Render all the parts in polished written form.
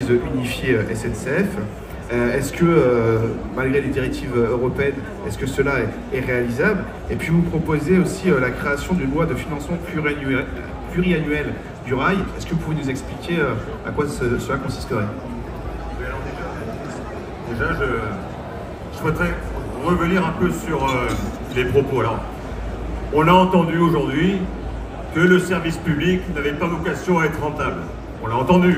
entreprise unifiée SNCF. Est-ce que, malgré les directives européennes, est-ce que cela est réalisable? Et puis vous proposez aussi la création d'une loi de financement pluriannuelle du rail. Est-ce que vous pouvez nous expliquer à quoi cela consisterait? Déjà, je souhaiterais revenir un peu sur les propos. Alors, on a entendu aujourd'hui que le service public n'avait pas vocation à être rentable. On l'a entendu.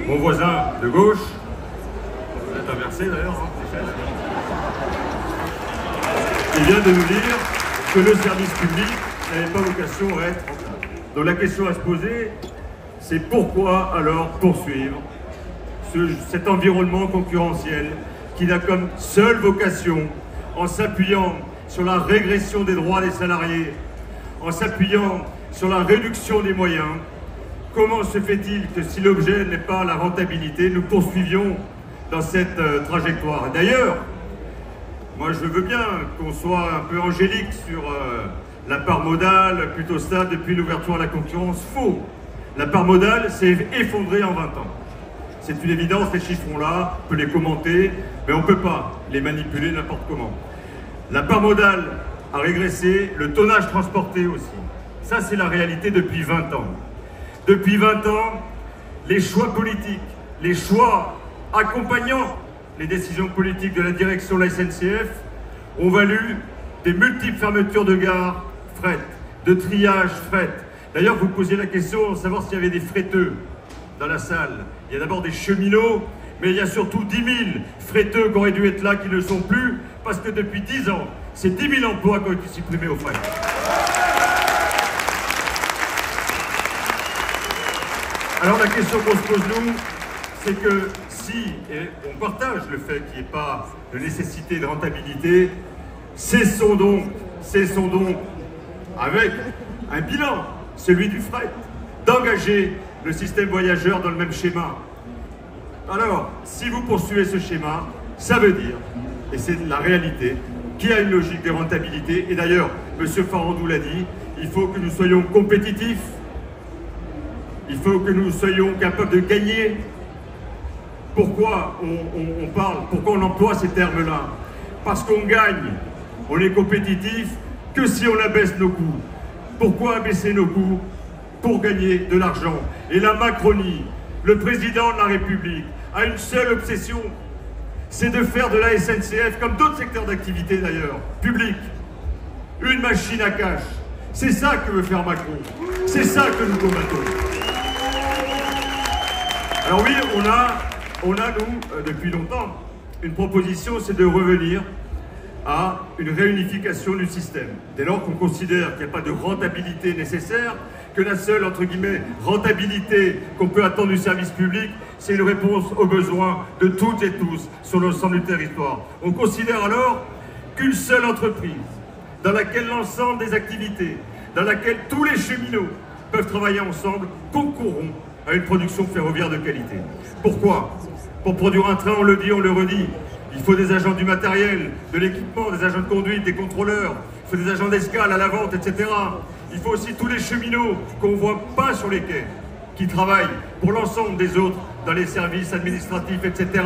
Mon voisin de gauche, vous êtes inversé d'ailleurs, hein, il vient de nous dire que le service public n'avait pas vocation à être rentable. Donc la question à se poser, c'est pourquoi alors poursuivre cet environnement concurrentiel qui n'a comme seule vocation, en s'appuyant sur la régression des droits des salariés, en s'appuyant sur la réduction des moyens, comment se fait-il que si l'objet n'est pas la rentabilité, nous poursuivions dans cette trajectoire? D'ailleurs, moi je veux bien qu'on soit un peu angélique sur la part modale plutôt stable depuis l'ouverture à la concurrence. Faux. La part modale s'est effondrée en 20 ans. C'est une évidence, les chiffres sont là, on peut les commenter, mais on ne peut pas les manipuler n'importe comment. La part modale a régressé, le tonnage transporté aussi. Ça, c'est la réalité depuis 20 ans. Depuis 20 ans, les choix politiques, les choix accompagnant les décisions politiques de la direction de la SNCF ont valu des multiples fermetures de gares fret, de triage fret. D'ailleurs, vous posiez la question de savoir s'il y avait des fretteux dans la salle. Il y a d'abord des cheminots, mais il y a surtout 10 000 fretteux qui auraient dû être là, qui ne le sont plus, parce que depuis 10 ans, c'est 10 000 emplois qui ont été supprimés au fret. Alors la question qu'on se pose nous, c'est que si, et on partage le fait qu'il n'y ait pas de nécessité de rentabilité, cessons donc avec un bilan, celui du fret, d'engager le système voyageur dans le même schéma. Alors, si vous poursuivez ce schéma, ça veut dire, et c'est la réalité, qu'il y a une logique de rentabilité. Et d'ailleurs, M. Farandou l'a dit, il faut que nous soyons compétitifs, il faut que nous soyons capables de gagner. Pourquoi on parle, pourquoi on emploie ces termes-là? Parce qu'on gagne, on est compétitif que si on abaisse nos coûts. Pourquoi abaisser nos coûts? Pour gagner de l'argent. Et la Macronie, le président de la République, a une seule obsession, c'est de faire de la SNCF, comme d'autres secteurs d'activité d'ailleurs, public, une machine à cash. C'est ça que veut faire Macron. C'est ça que nous combattons. Alors oui, on a nous, depuis longtemps, une proposition, c'est de revenir à une réunification du système. Dès lors qu'on considère qu'il n'y a pas de rentabilité nécessaire, que la seule, entre guillemets, rentabilité qu'on peut attendre du service public, c'est une réponse aux besoins de toutes et tous sur l'ensemble du territoire. On considère alors qu'une seule entreprise, dans laquelle l'ensemble des activités, dans laquelle tous les cheminots peuvent travailler ensemble, concourront à une production ferroviaire de qualité. Pourquoi? Pour produire un train, on le dit, on le redit, il faut des agents du matériel, de l'équipement, des agents de conduite, des contrôleurs, il faut des agents d'escale à la vente, etc. Il faut aussi tous les cheminots qu'on ne voit pas sur les quais, qui travaillent pour l'ensemble des autres dans les services administratifs, etc.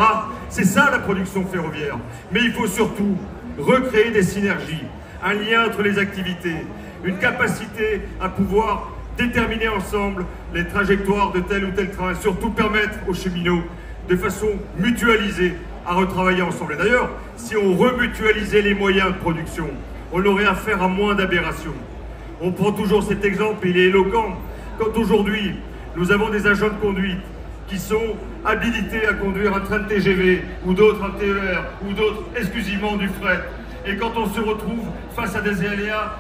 C'est ça la production ferroviaire. Mais il faut surtout recréer des synergies, un lien entre les activités, une capacité à pouvoir déterminer ensemble les trajectoires de tel ou tel train, et surtout permettre aux cheminots de façon mutualisée à retravailler ensemble. Et d'ailleurs, si on remutualisait les moyens de production, on aurait affaire à moins d'aberrations. On prend toujours cet exemple, il est éloquent. Quand aujourd'hui, nous avons des agents de conduite qui sont habilités à conduire un train de TGV, ou d'autres un TER, ou d'autres exclusivement du fret, et quand on se retrouve face à des aléas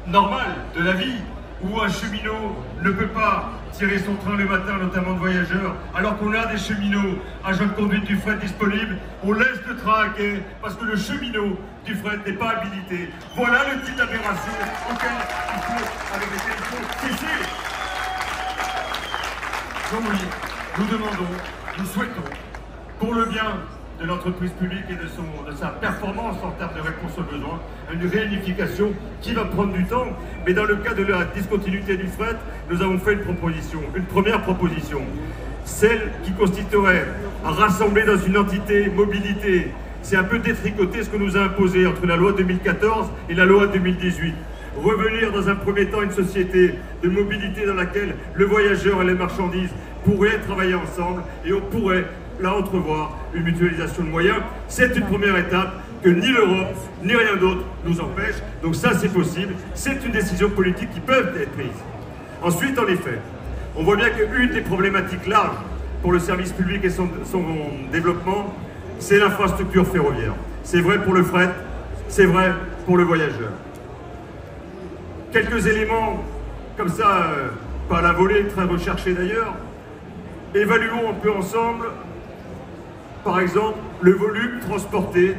normaux de la vie, où un cheminot ne peut pas tirer son train le matin, notamment de voyageurs, alors qu'on a des cheminots, agents de conduite du fret disponibles, on laisse le train à quai parce que le cheminot du fret n'est pas habilité. Voilà le type d'aberration avec lesquelles il faut cesser. Donc oui, nous demandons, nous souhaitons, pour le bien de l'entreprise publique et de sa performance en termes de réponse aux besoins, une réunification qui va prendre du temps. Mais dans le cas de la discontinuité du fret, nous avons fait une proposition, une première proposition. celle qui consisterait à rassembler dans une entité mobilité. C'est un peu détricoter ce que nous a imposé entre la loi 2014 et la loi 2018. Revenir dans un premier temps à une société de mobilité dans laquelle le voyageur et les marchandises pourraient travailler ensemble et on pourrait là entrevoir une mutualisation de moyens. C'est une première étape que ni l'Europe ni rien d'autre nous empêche. Donc ça c'est possible, c'est une décision politique qui peut être prise. Ensuite, en effet, on voit bien qu'une des problématiques larges pour le service public et son développement, c'est l'infrastructure ferroviaire. C'est vrai pour le fret, c'est vrai pour le voyageur. Quelques éléments, comme ça, pas à la volée, très recherchés d'ailleurs. Évaluons un peu ensemble, par exemple, le volume transporté,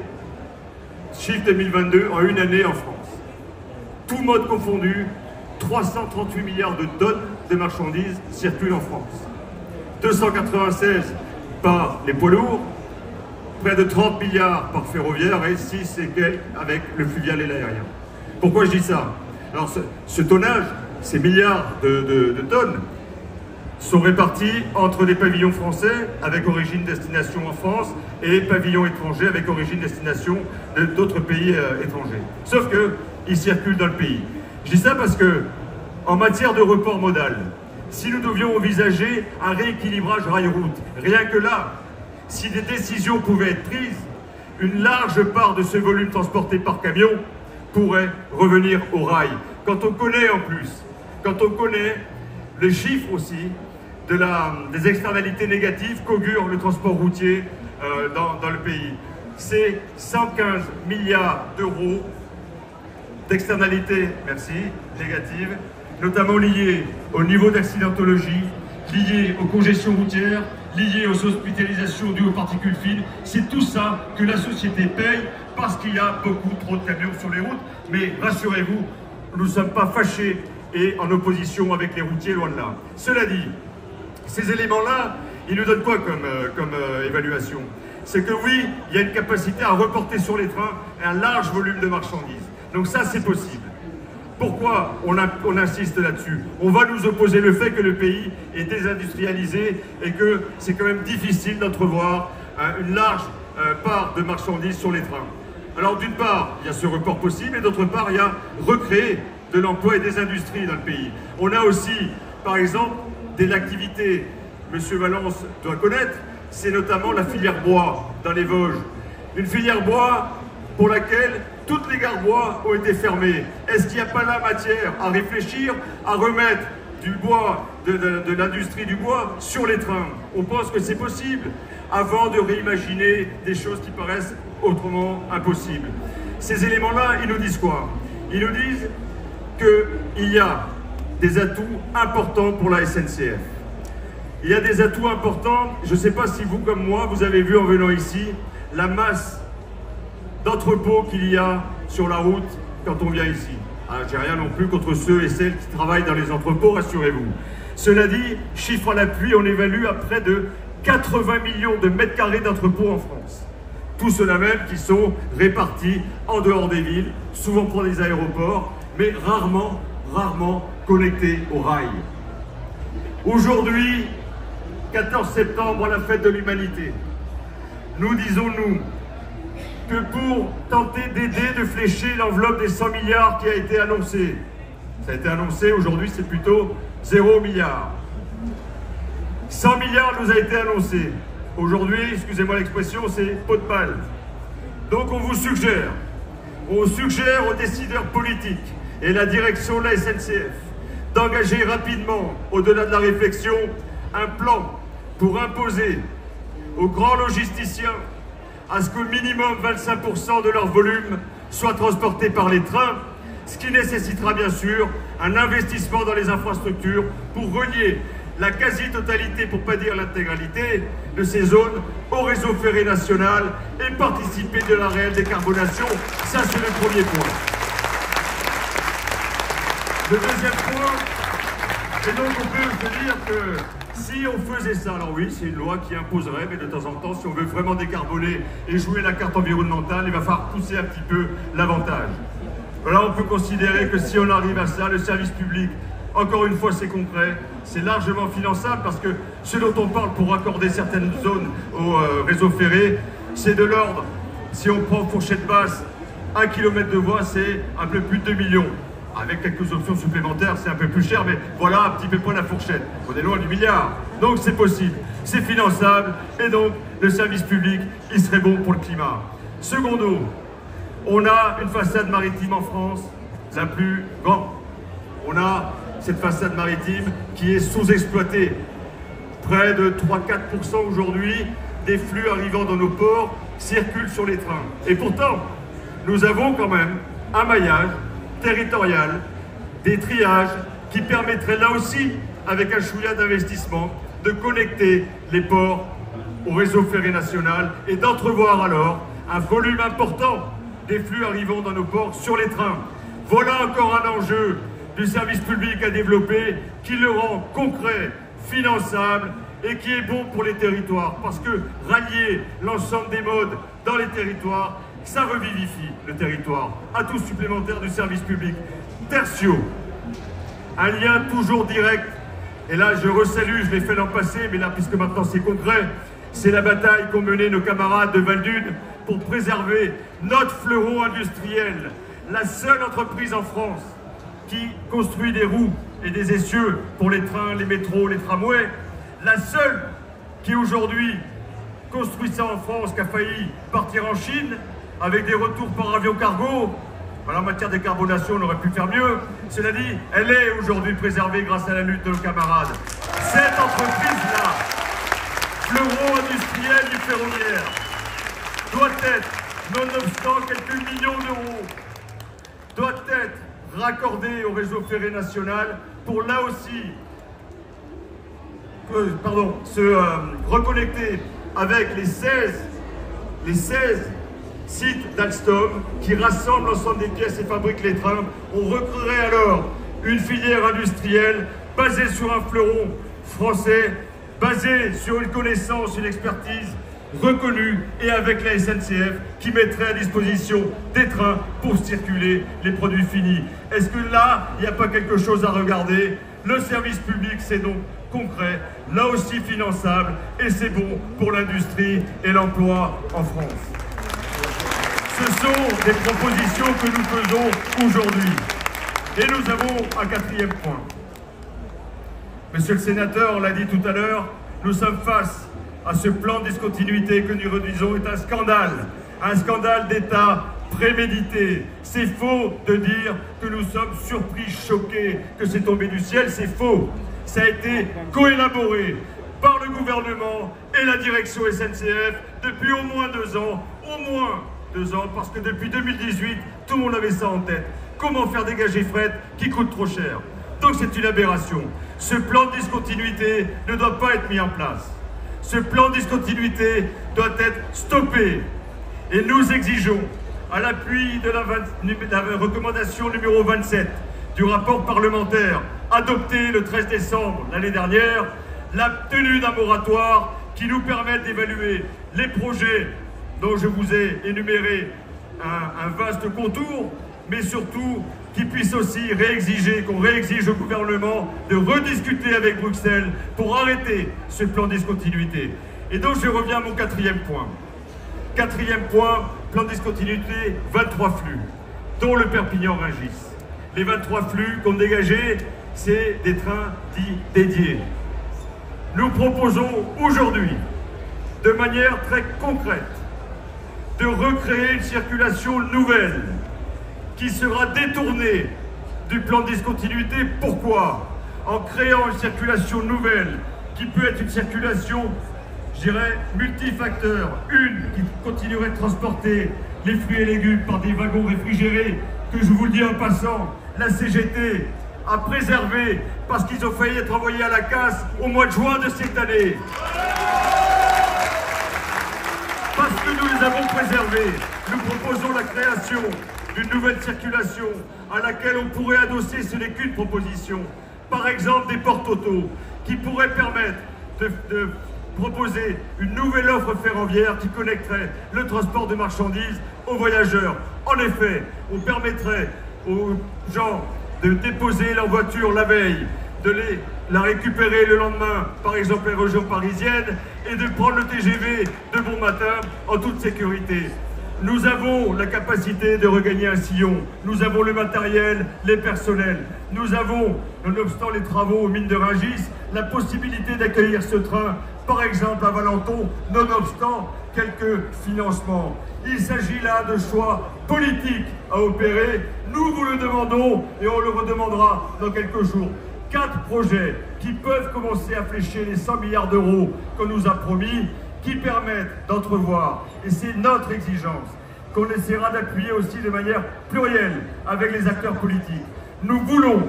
chiffre 2022, en une année en France. Tout mode confondu, 338 milliards de tonnes de marchandises circulent en France. 296 par les poids lourds, près de 30 milliards par ferroviaire et 6 et quelques avec le fluvial et l'aérien. Pourquoi je dis ça? Alors ce tonnage, ces milliards de tonnes, sont répartis entre des pavillons français avec origine-destination en France et pavillons étrangers avec origine-destination d'autres pays étrangers. Sauf qu'ils circulent dans le pays. Je dis ça parce que, en matière de report modal, si nous devions envisager un rééquilibrage rail-route, rien que là, si des décisions pouvaient être prises, une large part de ce volume transporté par camion pourrait revenir au rail. Quand on connaît en plus, quand on connaît les chiffres aussi des externalités négatives qu'augure le transport routier dans le pays, c'est 115 milliards d'euros d'externalités, merci, négatives, notamment liées au niveau d'accidentologie, liées aux congestions routières, liées aux hospitalisations dues aux particules fines. C'est tout ça que la société paye parce qu'il y a beaucoup trop de camions sur les routes. Mais rassurez-vous, nous ne sommes pas fâchés et en opposition avec les routiers, loin de là. Cela dit, ces éléments-là, ils nous donnent quoi comme évaluation? C'est que oui, il y a une capacité à reporter sur les trains un large volume de marchandises. Donc ça, c'est possible. Pourquoi on insiste là-dessus? On va nous opposer le fait que le pays est désindustrialisé et que c'est quand même difficile d'entrevoir une large part de marchandises sur les trains. Alors d'une part, il y a ce report possible et d'autre part, il y a recréer de l'emploi et des industries dans le pays. On a aussi, par exemple, des activités, Monsieur Valence doit connaître, c'est notamment la filière bois dans les Vosges. Une filière bois pour laquelle toutes les gares bois ont été fermées. Est-ce qu'il n'y a pas là matière à réfléchir, à remettre du bois, de l'industrie du bois sur les trains? On pense que c'est possible avant de réimaginer des choses qui paraissent autrement impossibles. Ces éléments-là, ils nous disent quoi? Ils nous disent qu'il y a des atouts importants pour la SNCF. Il y a des atouts importants, je ne sais pas si vous comme moi, vous avez vu en venant ici, la masse d'entrepôts qu'il y a sur la route quand on vient ici. J'ai rien non plus contre ceux et celles qui travaillent dans les entrepôts, rassurez-vous. Cela dit, chiffre à l'appui, on évalue à près de 80 millions de mètres carrés d'entrepôts en France. Tous ceux-là même qui sont répartis en dehors des villes, souvent pour des aéroports, mais rarement connectés au rail. Aujourd'hui, 14 septembre, la fête de l'humanité, nous disons-nous que pour tenter d'aider, de flécher l'enveloppe des 100 milliards qui a été annoncée, ça a été annoncé, aujourd'hui c'est plutôt 0 milliard. 100 milliards nous a été annoncé. Aujourd'hui, excusez-moi l'expression, c'est pot de balle. Donc on vous suggère aux décideurs politiques et la direction de la SNCF d'engager rapidement, au-delà de la réflexion, un plan pour imposer aux grands logisticiens à ce qu'au minimum 25% de leur volume soit transporté par les trains, ce qui nécessitera bien sûr un investissement dans les infrastructures pour relier la quasi-totalité, pour ne pas dire l'intégralité, de ces zones au réseau ferré national et participer de la réelle décarbonation. Ça, c'est le premier point. Le deuxième point, et donc on peut se dire que si on faisait ça, alors oui, c'est une loi qui imposerait, mais de temps en temps, si on veut vraiment décarboner et jouer la carte environnementale, il va falloir pousser un petit peu l'avantage. Voilà, on peut considérer que si on arrive à ça, le service public Encore une fois, c'est concret, c'est largement finançable parce que ce dont on parle pour raccorder certaines zones au réseau ferré, c'est de l'ordre, si on prend fourchette basse, 1 km de voie, c'est un peu plus de 2 millions. Avec quelques options supplémentaires, c'est un peu plus cher, mais voilà un petit peu point la fourchette. On est loin du milliard. Donc c'est possible, c'est finançable, et donc le service public, il serait bon pour le climat. Secondo, on a une façade maritime en France, la plus grande. On a cette façade maritime qui est sous-exploitée. Près de 3-4% aujourd'hui des flux arrivant dans nos ports circulent sur les trains. Et pourtant, nous avons quand même un maillage territorial, des triages qui permettraient là aussi, avec un chouïa d'investissement, de connecter les ports au réseau ferré national et d'entrevoir alors un volume important des flux arrivant dans nos ports sur les trains. Voilà encore un enjeu du service public à développer qui le rend concret, finançable et qui est bon pour les territoires. Parce que rallier l'ensemble des modes dans les territoires, ça revivifie le territoire. Atout supplémentaire du service public. Tertio, un lien toujours direct. Et là, je resalue, je l'ai fait l'an passé, mais là, puisque maintenant c'est concret, c'est la bataille qu'ont menée nos camarades de Val-d'Une pour préserver notre fleuron industriel. La seule entreprise en France qui construit des roues et des essieux pour les trains, les métros, les tramways. La seule qui aujourd'hui construit ça en France, qui a failli partir en Chine, avec des retours par avion cargo. Voilà, en matière de décarbonation, on aurait pu faire mieux. Cela dit, elle est aujourd'hui préservée grâce à la lutte de nos camarades. Cette entreprise-là, fleuron industriel du ferroviaire, doit être, nonobstant quelques millions d'euros, doit être raccordée au réseau ferré national pour là aussi se reconnecter avec les 16 sites d'Alstom qui rassemblent l'ensemble des pièces et fabriquent les trains. On recréerait alors une filière industrielle basée sur un fleuron français, basée sur une connaissance, une expertise reconnue et avec la SNCF qui mettrait à disposition des trains pour circuler les produits finis. Est-ce que là, il n'y a pas quelque chose à regarder? Le service public, c'est donc concret, là aussi finançable, et c'est bon pour l'industrie et l'emploi en France. Ce sont des propositions que nous faisons aujourd'hui. Et nous avons un quatrième point. Monsieur le sénateur l'a dit tout à l'heure, nous sommes face à ce plan de discontinuité que nous redisons est un scandale d'État prémédité. C'est faux de dire que nous sommes surpris, choqués, que c'est tombé du ciel, c'est faux. Ça a été coélaboré par le gouvernement et la direction SNCF depuis au moins 2 ans, parce que depuis 2018, tout le monde avait ça en tête. Comment faire dégager fret qui coûte trop cher? Donc c'est une aberration. Ce plan de discontinuité ne doit pas être mis en place. Ce plan de discontinuité doit être stoppé. Et nous exigeons, à l'appui de la recommandation numéro 27 du rapport parlementaire adopté le 13 décembre l'année dernière, la tenue d'un moratoire qui nous permette d'évaluer les projets dont je vous ai énuméré un vaste contour, mais surtout qui puisse aussi qu'on réexige au gouvernement de rediscuter avec Bruxelles pour arrêter ce plan de discontinuité. Et donc je reviens à mon quatrième point. Quatrième point, plan de discontinuité, 23 flux, dont le Perpignan-Rungis. Les 23 flux qu'on dégageait, c'est des trains dits dédiés. Nous proposons aujourd'hui, de manière très concrète, de recréer une circulation nouvelle qui sera détournée du plan de discontinuité. Pourquoi? En créant une circulation nouvelle qui peut être une circulation, je dirais, multifacteur. Une qui continuerait de transporter les fruits et légumes par des wagons réfrigérés, que je vous le dis en passant, la CGT a préservé parce qu'ils ont failli être envoyés à la casse au mois de juin de cette année. Parce que nous les avons préservés, nous proposons la création d'une nouvelle circulation à laquelle on pourrait adosser, ce n'est qu'une proposition, par exemple des portes auto, qui pourraient permettre de proposer une nouvelle offre ferroviaire qui connecterait le transport de marchandises aux voyageurs. En effet, on permettrait aux gens de déposer leur voiture la veille, de la récupérer le lendemain, par exemple les régions parisiennes, et de prendre le TGV de bon matin en toute sécurité. Nous avons la capacité de regagner un sillon, nous avons le matériel, les personnels, nous avons, nonobstant les travaux aux mines de Rungis, la possibilité d'accueillir ce train, par exemple à Valenton, nonobstant quelques financements. Il s'agit là de choix politiques à opérer, nous vous le demandons et on le redemandera dans quelques jours. 4 projets qui peuvent commencer à flécher les 100 milliards d'euros qu'on nous a promis, qui permettent d'entrevoir, et c'est notre exigence, qu'on essaiera d'appuyer aussi de manière plurielle avec les acteurs politiques. Nous voulons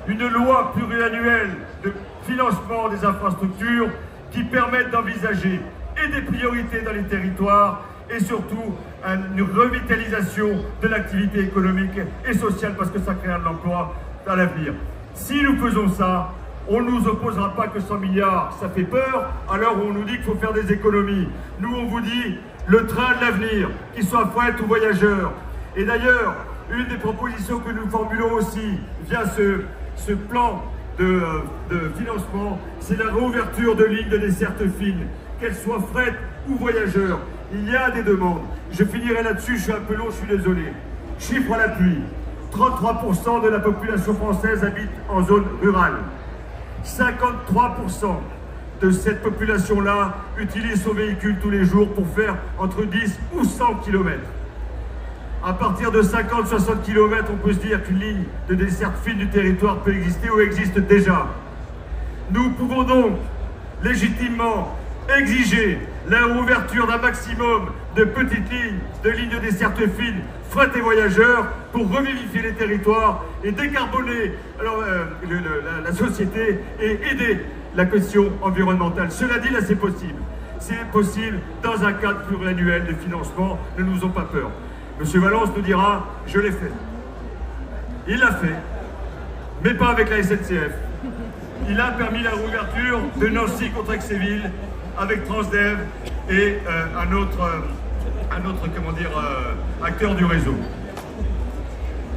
une loi pluriannuelle de financement des infrastructures qui permette d'envisager et des priorités dans les territoires et surtout une revitalisation de l'activité économique et sociale parce que ça créera de l'emploi à l'avenir. Si nous faisons ça, on ne nous opposera pas que 100 milliards, ça fait peur, à l'heure où on nous dit qu'il faut faire des économies. Nous, on vous dit le train de l'avenir, qu'il soit fret ou voyageurs. Et d'ailleurs, une des propositions que nous formulons aussi via ce plan de financement, c'est la réouverture de lignes de desserte fine, qu'elles soient fret ou voyageurs. Il y a des demandes. Je finirai là-dessus, je suis un peu long, je suis désolé. Chiffre à l'appui. 33% de la population française habite en zone rurale. 53% de cette population-là utilise son véhicule tous les jours pour faire entre 10 ou 100 km. À partir de 50-60 km, on peut se dire qu'une ligne de desserte fine du territoire peut exister ou existe déjà. Nous pouvons donc légitimement exiger la réouverture d'un maximum de petites lignes, de lignes de desserte fine, fret et voyageurs, pour revivifier les territoires et décarboner la société et aider la question environnementale. Cela dit, là c'est possible. C'est possible dans un cadre pluriannuel de financement, ne nous ont pas peur. Monsieur Valence nous dira, je l'ai fait. Il l'a fait, mais pas avec la SNCF. Il a permis la réouverture de Nancy contre Aix-et-Ville avec Transdev et un autre acteur du réseau.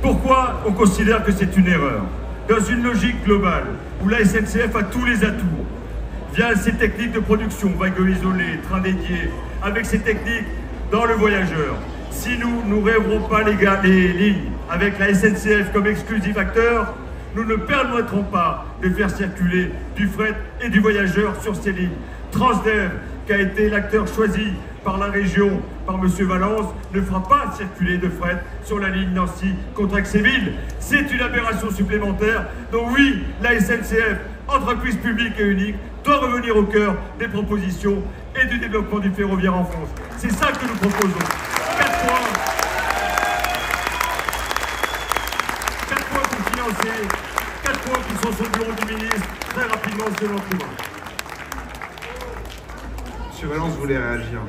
Pourquoi on considère que c'est une erreur? Dans une logique globale où la SNCF a tous les atouts, via ses techniques de production, wagons isolés, trains dédiés, avec ses techniques dans le voyageur, si nous ne réouvrons pas les lignes avec la SNCF comme exclusif acteur, nous ne permettrons pas de faire circuler du fret et du voyageur sur ces lignes. Transdev, qui a été l'acteur choisi par la région, par M. Valence, ne fera pas circuler de fret sur la ligne Nancy contre Aix-et-Ville. C'est une aberration supplémentaire. Donc oui, la SNCF, entreprise publique et unique, doit revenir au cœur des propositions et du développement du ferroviaire en France. C'est ça que nous proposons. 4 points pour financer, 4 points qui sont sur le bureau du ministre, très rapidement selon le pouvoir. Monsieur Valence voulait réagir.